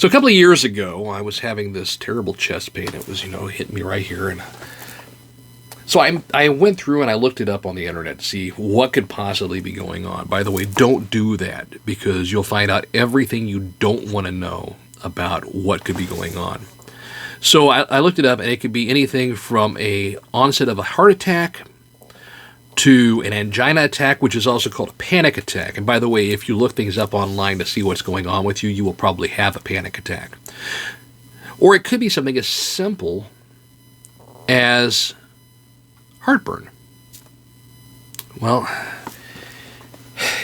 So a couple of years ago, I was having this terrible chest pain. It was, hitting me right here. And so I went through and I looked it up on the internet to see what could possibly be going on. By the way, don't do that because you'll find out everything you don't want to know about what could be going on. So I looked it up, and it could be anything from a onset of a heart attack to an angina attack, which is also called a panic attack. And by the way, if you look things up online to see what's going on with you, you will probably have a panic attack. Or it could be something as simple as heartburn. Well,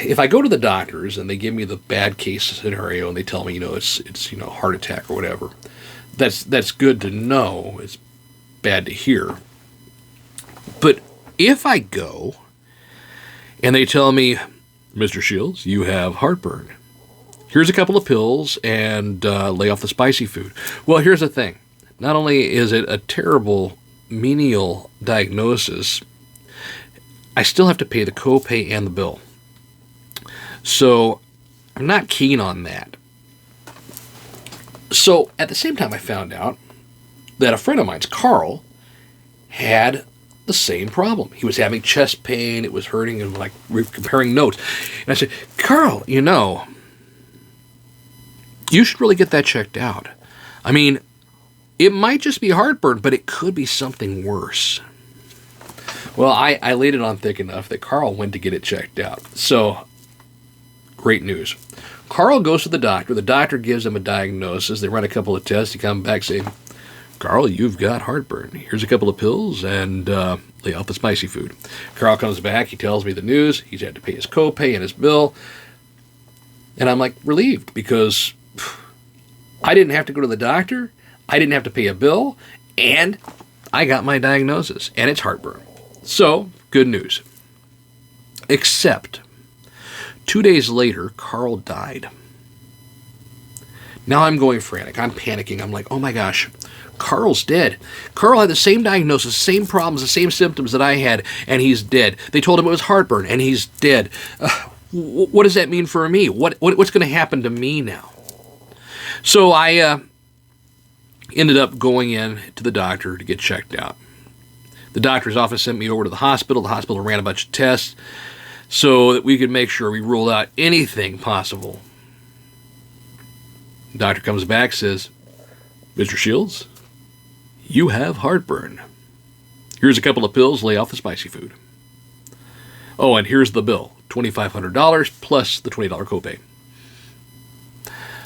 if I go to the doctors and they give me the bad case scenario and they tell me, it's heart attack or whatever, that's good to know. It's bad to hear. But if I go and they tell me, Mr. Shields, you have heartburn. Here's a couple of pills and lay off the spicy food. Well, here's the thing. Not only is it a terrible menial diagnosis, I still have to pay the copay and the bill. So I'm not keen on that. So at the same time, I found out that a friend of mine's, Carl, had the same problem. He was having chest pain. It was hurting, and we were comparing notes. And I said, Carl, you should really get that checked out. I mean, it might just be heartburn, but it could be something worse. Well, I laid it on thick enough that Carl went to get it checked out. So, great news. Carl goes to the doctor. The doctor gives him a diagnosis. They run a couple of tests. He comes back saying, Carl, you've got heartburn. Here's a couple of pills and lay off the spicy food. Carl comes back. He tells me the news. He's had to pay his copay and his bill. And I'm relieved because I didn't have to go to the doctor. I didn't have to pay a bill. And I got my diagnosis. And it's heartburn. So, good news. Except 2 days later, Carl died. Now I'm going frantic. I'm panicking. I'm like, oh my gosh, Carl's dead. Carl had the same diagnosis, same problems, the same symptoms that I had, and he's dead. They told him it was heartburn, and he's dead. What does that mean for me? What's going to happen to me now? So I ended up going in to the doctor to get checked out. The doctor's office sent me over to the hospital. The hospital ran a bunch of tests so that we could make sure we ruled out anything possible. The doctor comes back, says, Mr. Shields, you have heartburn. Here's a couple of pills, lay off the spicy food. Oh, and here's the bill, $2,500 plus the $20 copay.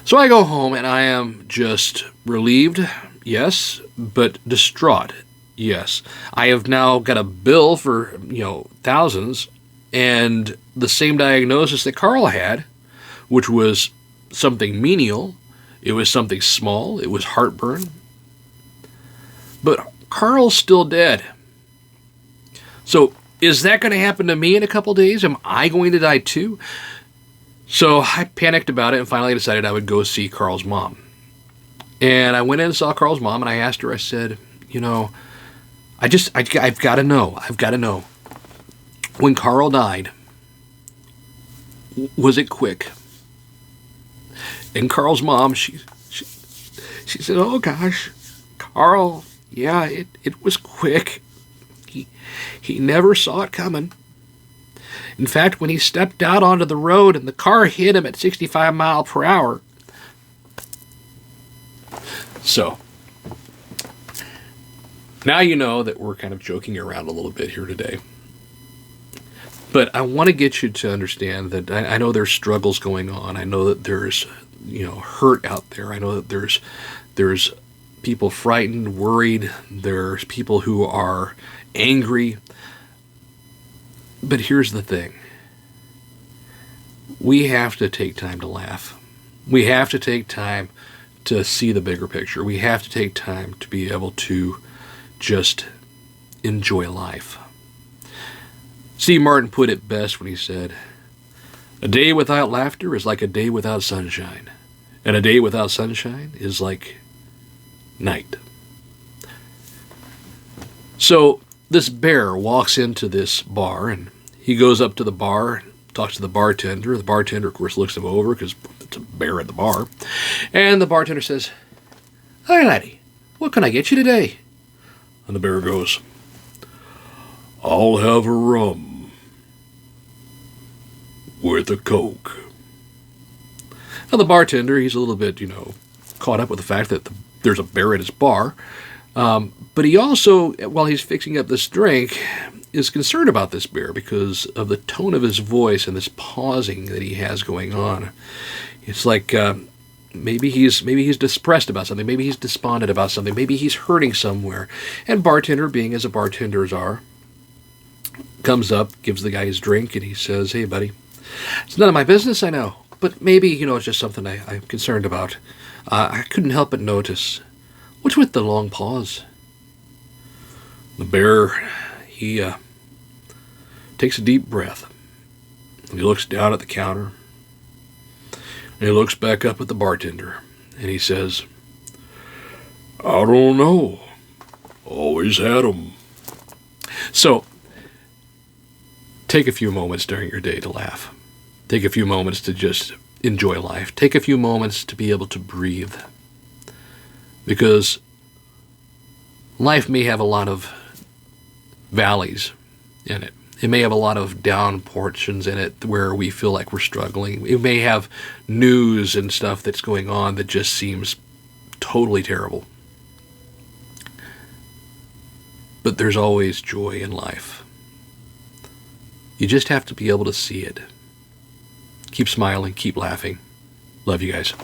So I go home and I am just relieved, yes, but distraught, yes. I have now got a bill for, thousands, and the same diagnosis that Carl had, which was something menial. It was something small. It was heartburn. But Carl's still dead. So is that going to happen to me in a couple days? Am I going to die too? So I panicked about it and finally decided I would go see Carl's mom. And I went in and saw Carl's mom, and I asked her, I said, I've got to know. I've got to know. When Carl died, was it quick? And Carl's mom, she said, oh gosh, Carl, yeah, it was quick. He never saw it coming. In fact, when he stepped out onto the road and the car hit him at 65 miles per hour. So, now you know that we're kind of joking around a little bit here today. But I want to get you to understand that I know there's struggles going on. I know that there's, hurt out there. I know that there's people frightened, worried. There's people who are angry. But here's the thing. We have to take time to laugh. We have to take time to see the bigger picture. We have to take time to be able to just enjoy life. Steve Martin put it best when he said, a day without laughter is like a day without sunshine, and a day without sunshine is like night. So this bear walks into this bar, and he goes up to the bar, talks to the bartender. The bartender, of course, looks him over because it's a bear at the bar. And the bartender says, "Hi, laddie, what can I get you today?" And the bear goes, "I'll have a rum with a Coke." Now the bartender, he's a little bit, caught up with the fact that there's a bear at his bar. But he also, while he's fixing up this drink, is concerned about this bear because of the tone of his voice and this pausing that he has going on. It's like maybe he's depressed about something, maybe he's despondent about something, maybe he's hurting somewhere. And bartender, being as a bartenders are, comes up, gives the guy his drink, and he says, "Hey, buddy, it's none of my business, I know, but maybe it's just something I'm concerned about. I couldn't help but notice. What's with the long pause?" The bear, he takes a deep breath. He looks down at the counter. And he looks back up at the bartender. And he says, "I don't know. Always had 'em." So, take a few moments during your day to laugh. Take a few moments to just enjoy life. Take a few moments to be able to breathe. Because life may have a lot of valleys in it. It may have a lot of down portions in it where we feel like we're struggling. It may have news and stuff that's going on that just seems totally terrible. But there's always joy in life. You just have to be able to see it. Keep smiling, keep laughing. Love you guys.